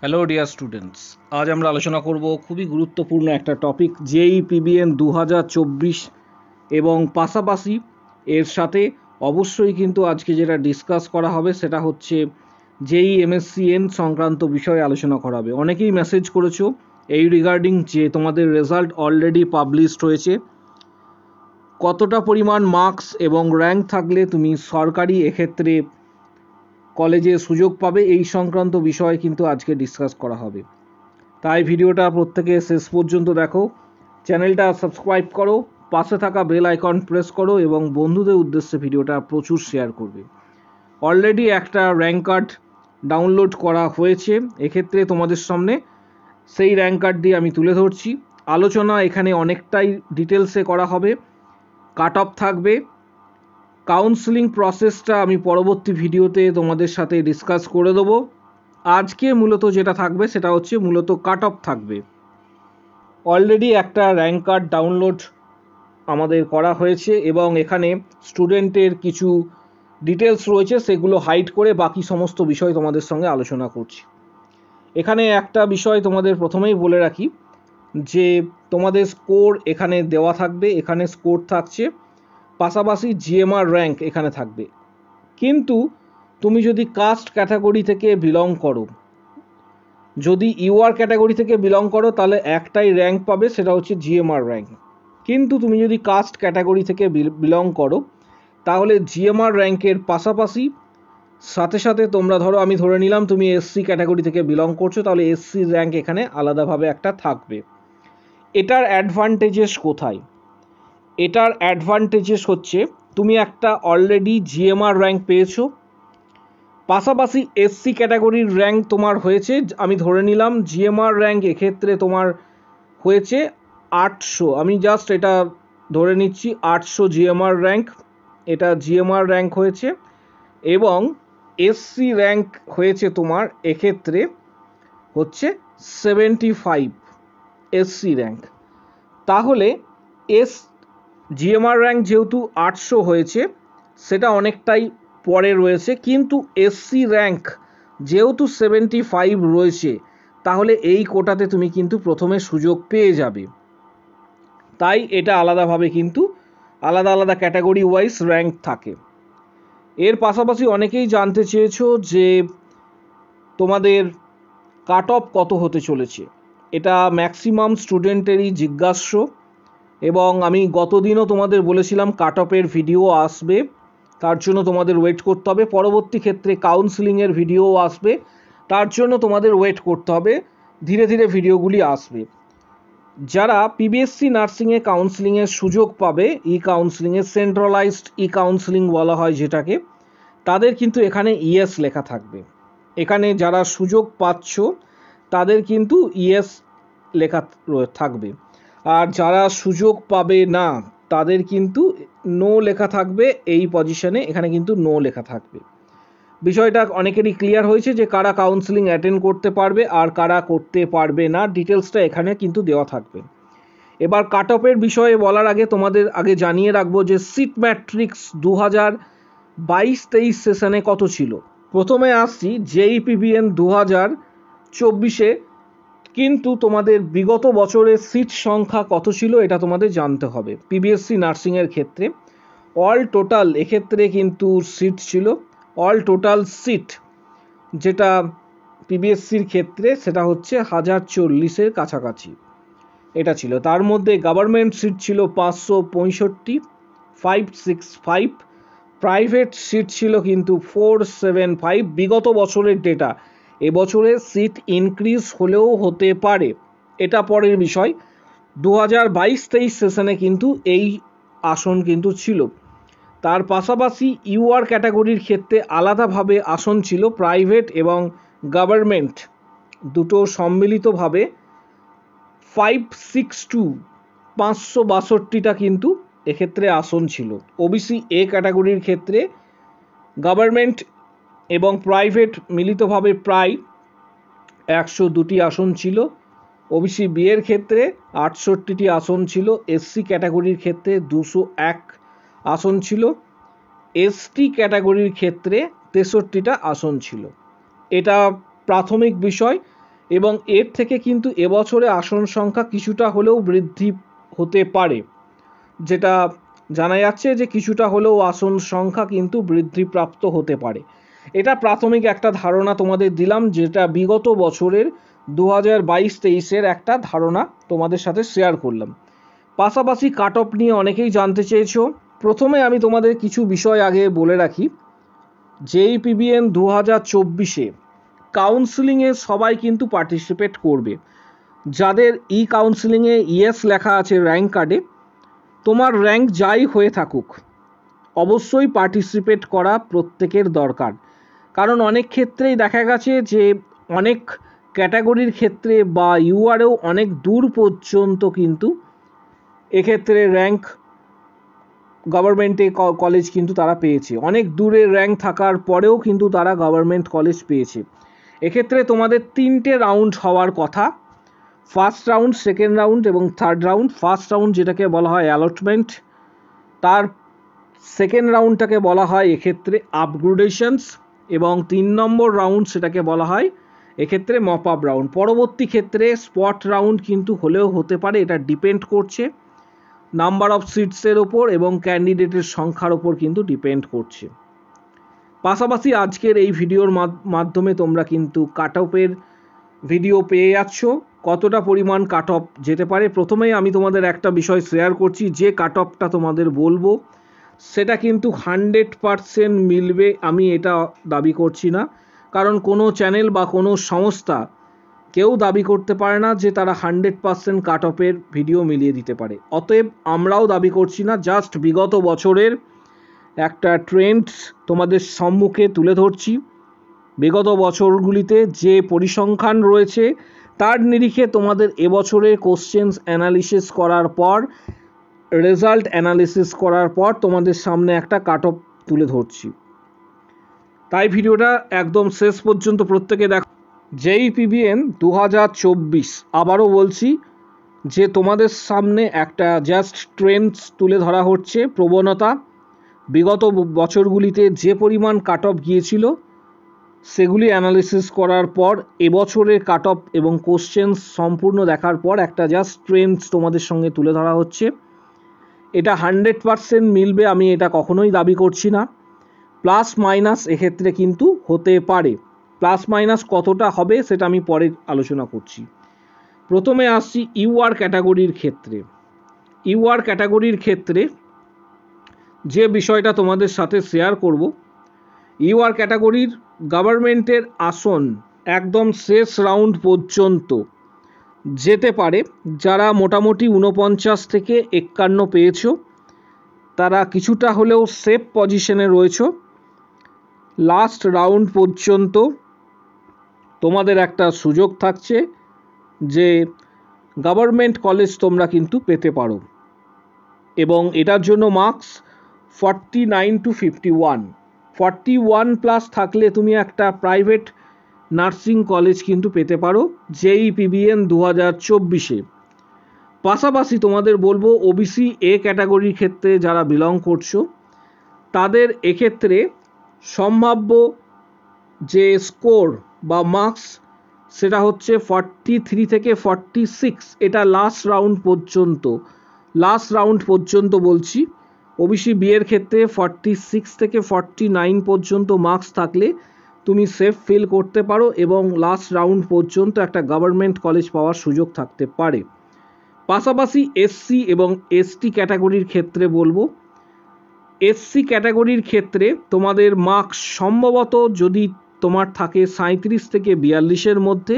Hello dear students, আজ আমরা আলোচনা করব খুবই গুরুত্বপূর্ণ একটা টপিক জেই পিবিএন 2024 এবং পাশাপাশি এর সাথে অবশ্যই কিন্তু আজকে যেটা ডিসকাস করা হবে সেটা হচ্ছে জেই এমএসসিএন সংক্রান্ত বিষয়ে আলোচনা করা হবে। অনেকেই মেসেজ করেছো এই রিগার্ডিং যে তোমাদের রেজাল্ট অলরেডি পাবলিশড হয়েছে, কতটা পরিমাণ মার্কস এবং র্যাঙ্ক থাকলে তুমি সরকারি এক্ষেত্রে কলেজে সুযোগ পাবে, এই সংক্রান্ত বিষয়ে কিন্তু আজকে ডিসকাস করা হবে। তাই ভিডিওটা প্রত্যেকে শেষ পর্যন্ত দেখো, চ্যানেলটা সাবস্ক্রাইব করো, পাশে থাকা বেল আইকন প্রেস করো এবং বন্ধুদের উদ্দেশ্যে ভিডিওটা প্রচুর শেয়ার করবে। অলরেডি একটা র্যাঙ্ক কার্ড ডাউনলোড করা হয়েছে, এক্ষেত্রে তোমাদের সামনে সেই র্যাঙ্ক কার্ডটি আমি তুলে ধরছি। আলোচনা এখানে অনেকটাই ডিটেলসে করা হবে, কাট অফ থাকবে, কাউন্সেলিং প্রসেসটা আমি পরবর্তী ভিডিওতে তোমাদের সাথে ডিসকাস করে দেবো। আজকে মূলত যেটা থাকবে সেটা হচ্ছে মূলত কাট অফ থাকবে। অলরেডি একটা র্যাঙ্ক কার্ড ডাউনলোড আমাদের করা হয়েছে এবং এখানে স্টুডেন্টের কিছু ডিটেলস রয়েছে, সেগুলো হাইড করে বাকি সমস্ত বিষয় তোমাদের সঙ্গে আলোচনা করছি। এখানে একটা বিষয় তোমাদের প্রথমেই বলে রাখি যে তোমাদের স্কোর এখানে দেওয়া থাকবে, এখানে স্কোর থাকছে, পাশাপাশি জিএমআর র্যাঙ্ক এখানে থাকবে। কিন্তু তুমি যদি কাস্ট ক্যাটাগরি থেকে বিলং করো, যদি ইউআর ক্যাটাগরি থেকে বিলং করো তাহলে একটাই র্যাঙ্ক পাবে, সেটা হচ্ছে জিএমআর র্যাঙ্ক। কিন্তু তুমি যদি কাস্ট ক্যাটাগরি থেকে বিলং করো তাহলে জিএমআর র্যাঙ্কের পাশাপাশি সাথে সাথে তোমরা ধরো, আমি ধরে নিলাম তুমি এসসি ক্যাটাগরি থেকে বিলং করছো, তাহলে এসসি র্যাঙ্ক এখানে আলাদাভাবে একটা থাকবে। এটার অ্যাডভান্টেজেস কোথায়? এটার অ্যাডভান্টেজেস হচ্ছে তুমি একটা অলরেডি জিএমআর র্যাঙ্ক পেয়েছো, পাশাপাশি এসসি ক্যাটাগরির র্যাঙ্ক তোমার হয়েছে, আমি ধরে নিলাম জিএমআর র্যাঙ্ক এক্ষেত্রে তোমার হয়েছে 800, আমি জাস্ট এটা ধরে নিচ্ছি 800 জিএমআর র্যাঙ্ক, এটা জিএমআর র্যাঙ্ক হয়েছে, এবং এসসি র্যাঙ্ক হয়েছে তোমার এক্ষেত্রে হচ্ছে 75 এসসি র্যাঙ্ক। তাহলে জিএমআর র্যাঙ্ক যেহেতু 800 হয়েছে সেটা অনেকটাই পরে রয়েছে, কিন্তু এসসি র্যাঙ্ক যেহেতু 75 রয়েছে তাহলে এই কোটাতে তুমি কিন্তু প্রথমে সুযোগ পেয়ে যাবে। তাই এটা আলাদাভাবে কিন্তু আলাদা আলাদা ক্যাটাগরি ওয়াইজ র্যাঙ্ক থাকে। এর পাশাপাশি অনেকেই জানতে চেয়েছো যে তোমাদের কাট অফ কত হতে চলেছে, এটা ম্যাক্সিমাম স্টুডেন্টেরই জিজ্ঞাস্য, এবং আমি গতদিনও তোমাদের বলেছিলাম কাট অফের ভিডিও আসবে, তার জন্য তোমাদের ওয়েট করতে হবে। পরবর্তী ক্ষেত্রে কাউন্সেলিংয়ের ভিডিও আসবে, তার জন্য তোমাদের ওয়েট করতে হবে, ধীরে ধীরে ভিডিওগুলি আসবে। যারা পিবিএসসি নার্সিংয়ে কাউন্সেলিংয়ের সুযোগ পাবে, ই কাউন্সেলিংয়ে সেন্ট্রালাইজড ই কাউন্সেলিং বলা হয় যেটাকে, তাদের কিন্তু এখানে ইএস লেখা থাকবে। এখানে যারা সুযোগ পাচ্ছ তাদের কিন্তু ইএস লেখা থাকবে, আর যারা সুযোগ পাবে না তাদের কিন্তু নো লেখা থাকবে। এই পজিশনে এখানে কিন্তু নো লেখা থাকবে। বিষয়টা অনেকেরই ক্লিয়ার হয়েছে যে কারা কাউন্সেলিং অ্যাটেন্ড করতে পারবে আর কারা করতে পারবে না, ডিটেলসটা এখানে কিন্তু দেওয়া থাকবে। এবার কাট অফের বিষয়ে বলার আগে তোমাদের আগে জানিয়ে রাখবো যে সিট ম্যাট্রিক্স 2022-23 সেশনে কত ছিল। প্রথমে আসছি জেই পিবিএন 2024-এ, কিন্তু তোমাদের বিগত বছরের সিট সংখ্যা কত ছিল এটা তোমাদের জানতে হবে। পিবিএসসি নার্সিংয়ের ক্ষেত্রে অল টোটাল এক্ষেত্রে কিন্তু সিট ছিল, অল টোটাল সিট যেটা পিবিএসসির ক্ষেত্রে সেটা হচ্ছে 1040-এর কাছাকাছি এটা ছিল। তার মধ্যে গভর্নমেন্ট সিট ছিল 565, 565, প্রাইভেট সিট ছিল কিন্তু 475। বিগত বছরের ডেটা, এবছরের সিট ইনক্রিজ হলেও হতে পারে, এটা পরের বিষয়। 2022-23 সেশনে কিন্তু এই আসন কিন্তু ছিল। তার পাশাপাশি ইউআর ক্যাটাগরির ক্ষেত্রে আলাদাভাবে আসন ছিল, প্রাইভেট এবং গভর্নমেন্ট দুটো সম্মিলিতভাবে 562, 562টা কিন্তু এক্ষেত্রে আসন ছিল। ওবিসি এ ক্যাটাগরির ক্ষেত্রে গভর্নমেন্ট এবং প্রাইভেট মিলিতভাবে প্রায় 102টি আসন ছিল। ওবিসি বি এর ক্ষেত্রে 68টি আসন ছিল। এসসি ক্যাটাগরির ক্ষেত্রে 201 আসন ছিল। এসটি ক্যাটাগরির ক্ষেত্রে 63টা আসন ছিল। এটা প্রাথমিক বিষয়। এবং এর থেকে কিন্তু এবছরে আসন সংখ্যা কিছুটা হলেও বৃদ্ধি হতে পারে, যেটা জানা যাচ্ছে যে কিছুটা হলেও আসন সংখ্যা কিন্তু বৃদ্ধিপ্রাপ্ত হতে পারে। এটা প্রাথমিক একটা ধারণা তোমাদের দিলাম, যেটা বিগত বছরের 2022-23-এর একটা ধারণা তোমাদের সাথে শেয়ার করলাম। পাশাপাশি কাট অফ নিয়ে অনেকেই জানতে চেয়েছো। প্রথমে আমি তোমাদের কিছু বিষয় আগে বলে রাখি। JEE-PBN 2024-এ কাউন্সিলিংয়ে সবাই কিন্তু পার্টিসিপেট করবে। যাদের কাউন্সিলিংয়ে ইয়েস লেখা আছে র্যাঙ্ক কার্ডে, তোমার র্যাঙ্ক যাই হয়ে থাকুক অবশ্যই পার্টিসিপেট করা প্রত্যেকের দরকার। কারণ অনেক ক্ষেত্রেই দেখা গেছে যে অনেক ক্যাটাগরির ক্ষেত্রে বা ইউআরেও অনেক দূর পর্যন্ত কিন্তু এক্ষেত্রে র্যাঙ্ক গভর্নমেন্টে কলেজ কিন্তু তারা পেয়েছে, অনেক দূরে র্যাঙ্ক থাকার পরেও কিন্তু তারা গভর্নমেন্ট কলেজ পেয়েছে। এক্ষেত্রে তোমাদের 3টে রাউন্ড হওয়ার কথা, ফার্স্ট রাউন্ড, সেকেন্ড রাউন্ড এবং থার্ড রাউন্ড। ফার্স্ট রাউন্ড যেটাকে বলা হয় অ্যালটমেন্ট, তার সেকেন্ড রাউন্ডটাকে বলা হয় এক্ষেত্রে আপগ্রেডেশনস, এবং 3 নম্বর রাউন্ড সেটাকে বলা হয় এক্ষেত্রে মপ আপ রাউন্ড। পরবর্তী ক্ষেত্রে স্পট রাউন্ড কিন্তু হলেও হতে পারে, এটা ডিপেন্ড করছে নাম্বার অফ সিটসের ওপর এবং ক্যান্ডিডেটের সংখ্যার ওপর কিন্তু ডিপেন্ড করছে। পাশাপাশি আজকের এই ভিডিওর মাধ্যমে তোমরা কিন্তু কাট অফের ভিডিও পেয়ে যাচ্ছ, কতটা পরিমাণ কাট অফ যেতে পারে। প্রথমেই আমি তোমাদের একটা বিষয় শেয়ার করছি, যে কাট অফটা তোমাদের বলবো সেটা কিন্তু 100% মিলবে আমি এটা দাবি করছি না। কারণ কোনো চ্যানেল বা কোনো সংস্থা কেউ দাবি করতে পারে না যে তারা 100% কাট অফের ভিডিও মিলিয়ে দিতে পারে। অতএব আমরাও দাবি করছি না, জাস্ট বিগত বছরের একটা ট্রেন্ড তোমাদের সম্মুখে তুলে ধরছি। বিগত বছরগুলিতে যে পরিসংখ্যান রয়েছে তার নিরিখে তোমাদের এবছরে কোশ্চেন্স অ্যানালিসিস করার পর, রেজাল্ট অ্যানালিসিস করার পর তোমাদের সামনে একটা কাট অফ তুলে ধরছি। তাই ভিডিওটা একদম শেষ পর্যন্ত প্রত্যেকে দেখো। JEE-PBN 2024, আবারও বলছি যে তোমাদের সামনে একটা জাস্ট ট্রেন্ডস তুলে ধরা হচ্ছে, প্রবণতা। বিগত বছরগুলিতে যে পরিমাণ কাট অফ গিয়েছিল সেগুলি অ্যানালিসিস করার পর এবছরের কাট অফ এবং কোশ্চেন্স সম্পূর্ণ দেখার পর একটা জাস্ট ট্রেন্ডস তোমাদের সঙ্গে তুলে ধরা হচ্ছে। এটা 100% মিলবে আমি এটা কখনোই দাবি করছি না, প্লাস মাইনাস এক্ষেত্রে কিন্তু হতে পারে। প্লাস মাইনাস কতটা হবে সেটা আমি পরে আলোচনা করছি। প্রথমে আসছি ইউআর ক্যাটাগরির ক্ষেত্রে। ইউআর ক্যাটাগরির ক্ষেত্রে যে বিষয়টা তোমাদের সাথে শেয়ার করব, ইউআর ক্যাটাগরির গভর্নমেন্টের আসন একদম শেষ রাউন্ড পর্যন্ত যেতে পারে। যারা মোটামুটি 49 থেকে 51 পেয়েছো তারা কিছুটা হলেও সেফ পজিশনে রয়েছো। লাস্ট রাউন্ড পর্যন্ত তোমাদের একটা সুযোগ থাকছে যে গভর্নমেন্ট কলেজ তোমরা কিন্তু পেতে পারো, এবং এটার জন্য মার্কস 49 to 51, 41 প্লাস থাকলে তুমি একটা প্রাইভেট নার্সিং কলেজ কিন্তু পেতে পারো JEE-PBN 2024-এ। পাশাপাশি তোমাদের বলবো ওবিসি এ ক্যাটাগরির ক্ষেত্রে যারা বিলং করছো তাদের এক্ষেত্রে সম্ভাব্য যে স্কোর বা মার্কস সেটা হচ্ছে 43 থেকে 46, এটা লাস্ট রাউন্ড পর্যন্ত বলছি। ওবিসি বি এর ক্ষেত্রে 46 থেকে 49 পর্যন্ত মার্কস থাকলে তুমি সেফ ফিল করতে পারো এবং লাস্ট রাউন্ড পর্যন্ত একটা গভর্নমেন্ট কলেজ পাওয়ার সুযোগ থাকতে পারে। পাশাপাশি এসসি এবং এসটি ক্যাটাগরির ক্ষেত্রে বলবো, এসসি ক্যাটাগরির ক্ষেত্রে তোমাদের মার্কস সম্ভবত যদি তোমার থাকে 37 থেকে 42-এর মধ্যে,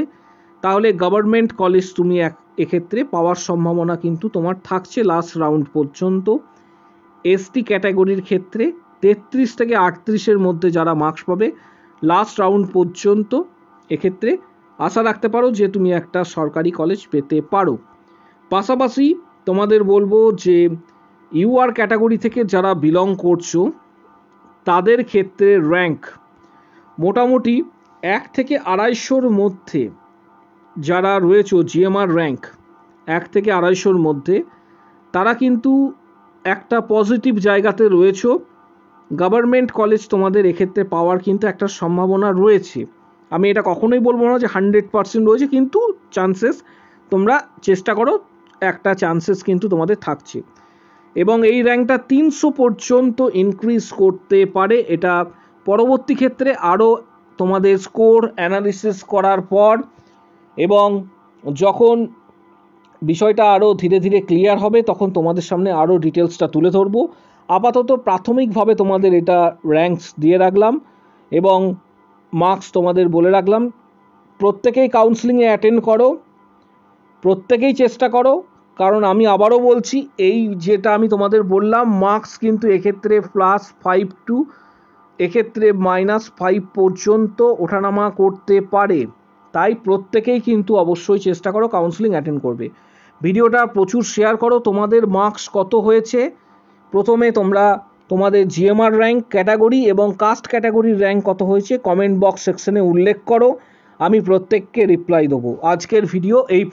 তাহলে গভর্নমেন্ট কলেজ তুমি এক্ষেত্রে পাওয়ার সম্ভাবনা কিন্তু তোমার থাকছে লাস্ট রাউন্ড পর্যন্ত। এসটি ক্যাটাগরির ক্ষেত্রে 33 থেকে 38-এর মধ্যে যারা মার্কস পাবে লাস্ট রাউন্ড পর্যন্ত এক্ষেত্রে আশা রাখতে পারো যে তুমি একটা সরকারি কলেজ পেতে পারো। পাশাপাশি তোমাদের বলবো যে ইউআর ক্যাটাগরি থেকে যারা বিলং করছো তাদের ক্ষেত্রে র্যাঙ্ক মোটামুটি 1 থেকে 250-র মধ্যে যারা রয়েছে, জিএমআর র্যাঙ্ক 1 থেকে 250-র মধ্যে, তারা কিন্তু একটা পজিটিভ জায়গাতে রয়েছে। গভর্নমেন্ট কলেজ তোমাদের এক্ষেত্রে পাওয়ার কিন্তু একটা সম্ভাবনা রয়েছে। আমি এটা কখনোই বলবো না যে 100% রয়েছে, কিন্তু চান্সেস তোমরা চেষ্টা করো, একটা চান্সেস কিন্তু তোমাদের থাকছে। এবং এই র্যাঙ্কটা 300 পর্যন্ত ইনক্রিজ করতে পারে। এটা পরবর্তী ক্ষেত্রে আরও তোমাদের স্কোর অ্যানালিসিস করার পর এবং যখন বিষয়টা আরও ধীরে ধীরে ক্লিয়ার হবে তখন তোমাদের সামনে আরও ডিটেলসটা তুলে ধরবো। আপাতত প্রাথমিকভাবে তোমাদের এটা র্যাঙ্কস দিয়ে রাখলাম এবং মার্কস তোমাদের বলে রাখলাম। প্রত্যেকেই কাউন্সেলিংয়ে অ্যাটেন্ড করো, প্রত্যেকেই চেষ্টা করো, কারণ আমি আবারও বলছি এই যেটা আমি তোমাদের বললাম মার্কস কিন্তু এক্ষেত্রে +5 টু এক্ষেত্রে -5 পর্যন্ত ওঠানামা করতে পারে। তাই প্রত্যেকেই কিন্তু অবশ্যই চেষ্টা করো কাউন্সেলিং অ্যাটেন্ড করবে। ভিডিওটা প্রচুর শেয়ার করো। তোমাদের মার্কস কত হয়েছে প্রথমে তোমরা তোমাদের জিএমআর র্যাঙ্ক ক্যাটাগরি এবং কাস্ট ক্যাটাগরির র্যাঙ্ক কত হয়েছে কমেন্ট বক্স সেকশনে উল্লেখ করো, আমি প্রত্যেককে রিপ্লাই দেবো। আজকের ভিডিও এই